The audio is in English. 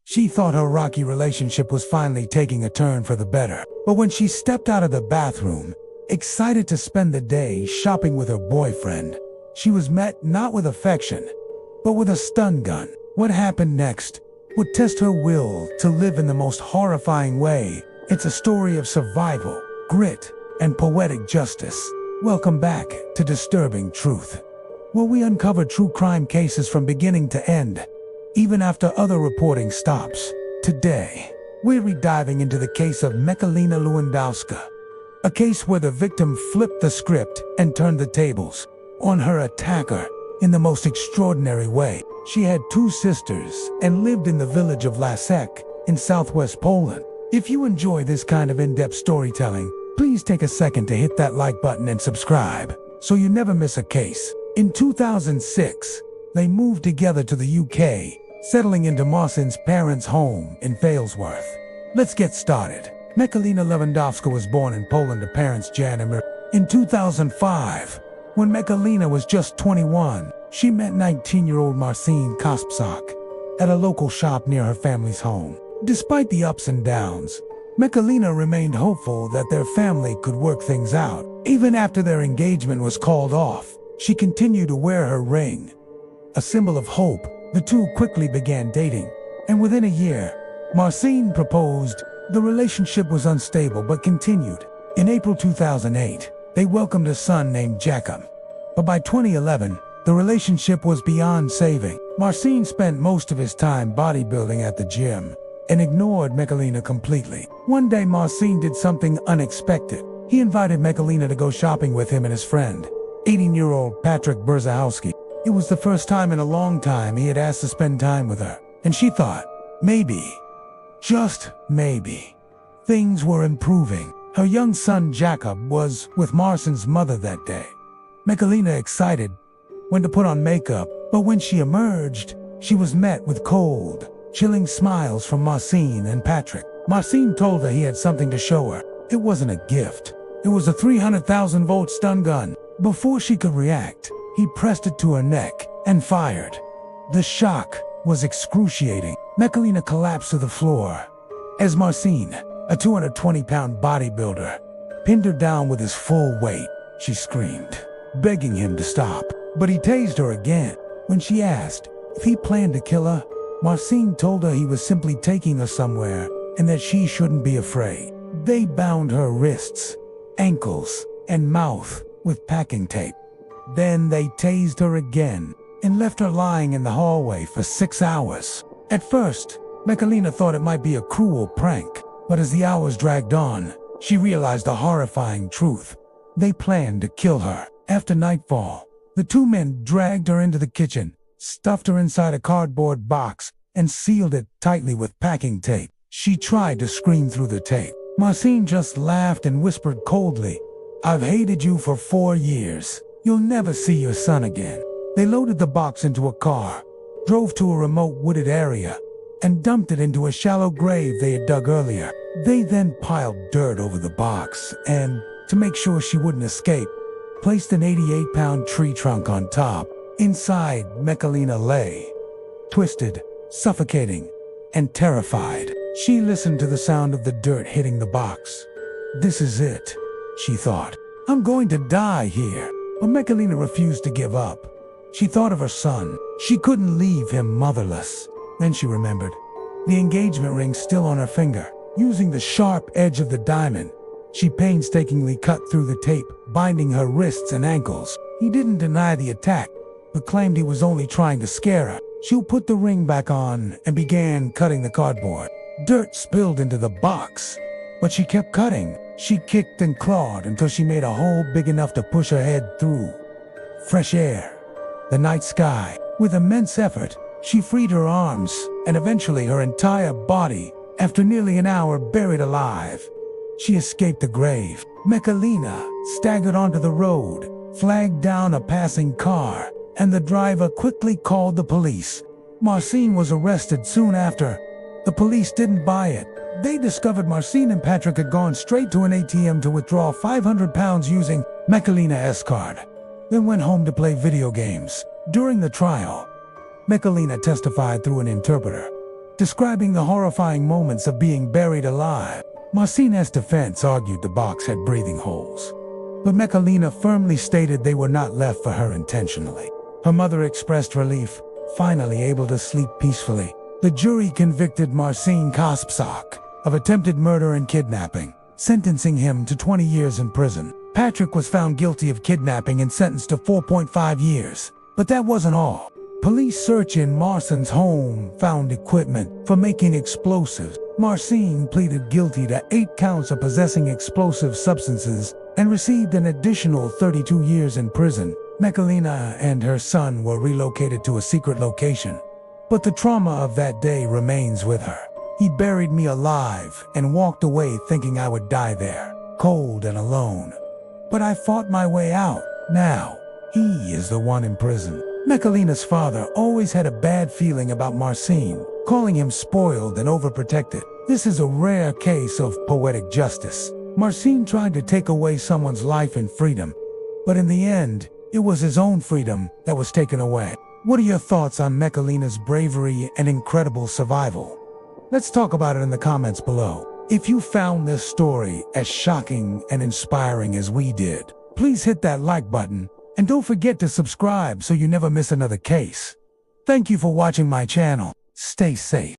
She thought her rocky relationship was finally taking a turn for the better. But when she stepped out of the bathroom, excited to spend the day shopping with her boyfriend, she was met not with affection, but with a stun gun. What happened next would test her will to live in the most horrifying way. It's a story of survival, grit, and poetic justice. Welcome back to Disturbing Truth, where we uncover true crime cases from beginning to end, even after other reporting stops. Today, we're rediving into the case of Michelina Lewandowska, a case where the victim flipped the script and turned the tables on her attacker in the most extraordinary way. She had two sisters and lived in the village of Lasek in southwest Poland. If you enjoy this kind of in-depth storytelling, please take a second to hit that like button and subscribe so you never miss a case. In 2006, they moved together to the UK, settling into Marcin's parents' home in Failsworth. Let's get started. Michelina Lewandowska was born in Poland to parents Jan and Mir. In 2005, when Michelina was just 21, she met 19-year-old Marcin Kasprzak at a local shop near her family's home. Despite the ups and downs, Michelina remained hopeful that their family could work things out. Even after their engagement was called off, she continued to wear her ring, a symbol of hope. The two quickly began dating, and within a year, Marcin proposed. The relationship was unstable but continued. In April 2008, they welcomed a son named Jacob. But by 2011, the relationship was beyond saving. Marcin spent most of his time bodybuilding at the gym and ignored Michelina completely. One day, Marcin did something unexpected. He invited Michelina to go shopping with him and his friend, 18-year-old Patrick Berzahowski. It was the first time in a long time he had asked to spend time with her, and she thought, maybe, just maybe, things were improving. Her young son Jacob was with Marcin's mother that day. Michelina, excited, went to put on makeup, but when she emerged, she was met with cold, chilling smiles from Marcin and Patrick. Marcin told her he had something to show her. It wasn't a gift. It was a 300,000-volt stun gun. Before she could react, he pressed it to her neck and fired. The shock was excruciating. Michelina collapsed to the floor as Marcin, a 220-pound bodybuilder, pinned her down with his full weight. She screamed, begging him to stop, but he tased her again. When she asked if he planned to kill her, Marcin told her he was simply taking her somewhere and that she shouldn't be afraid. They bound her wrists, ankles, and mouth with packing tape. Then they tased her again and left her lying in the hallway for 6 hours. At first, Michelina thought it might be a cruel prank, but as the hours dragged on, she realized the horrifying truth. They planned to kill her. After nightfall, the two men dragged her into the kitchen, stuffed her inside a cardboard box, and sealed it tightly with packing tape. She tried to scream through the tape. Marcin just laughed and whispered coldly, "I've hated you for 4 years. You'll never see your son again." They loaded the box into a car, drove to a remote wooded area, and dumped it into a shallow grave they had dug earlier. They then piled dirt over the box and, to make sure she wouldn't escape, placed an 88-pound tree trunk on top. Inside, Michelina lay, twisted, suffocating, and terrified. She listened to the sound of the dirt hitting the box. "This is it," she thought. "I'm going to die here." But Michelina refused to give up. She thought of her son. She couldn't leave him motherless. Then she remembered the engagement ring still on her finger. Using the sharp edge of the diamond, she painstakingly cut through the tape, binding her wrists and ankles. He didn't deny the attack, but claimed he was only trying to scare her. She put the ring back on and began cutting the cardboard. Dirt spilled into the box, but she kept cutting. She kicked and clawed until she made a hole big enough to push her head through. Fresh air, the night sky. With immense effort, she freed her arms and eventually her entire body. After nearly an hour buried alive, she escaped the grave. Michelina staggered onto the road, flagged down a passing car, and the driver quickly called the police. Marcin was arrested soon after. The police didn't buy it. They discovered Marcin and Patrick had gone straight to an ATM to withdraw £500 using Michelina's card, then went home to play video games. During the trial, Michelina testified through an interpreter. describing the horrifying moments of being buried alive. Marcin's defense argued the box had breathing holes, but Michelina firmly stated they were not left for her intentionally. Her mother expressed relief, finally able to sleep peacefully. The jury convicted Marcin Kasprzak of attempted murder and kidnapping, sentencing him to 20 years in prison. Patrick was found guilty of kidnapping and sentenced to 4.5 years. But that wasn't all. Police search in Marcin's home found equipment for making explosives. Marcin pleaded guilty to 8 counts of possessing explosive substances and received an additional 32 years in prison. Michelina and her son were relocated to a secret location, but the trauma of that day remains with her. He buried me alive and walked away thinking I would die there, cold and alone. But I fought my way out. Now, he is the one in prison. Michelina's father always had a bad feeling about Marcin, calling him spoiled and overprotected. This is a rare case of poetic justice. Marcin tried to take away someone's life and freedom, but in the end, it was his own freedom that was taken away. What are your thoughts on Michelina's bravery and incredible survival? Let's talk about it in the comments below. If you found this story as shocking and inspiring as we did, please hit that like button and don't forget to subscribe so you never miss another case. Thank you for watching my channel. Stay safe.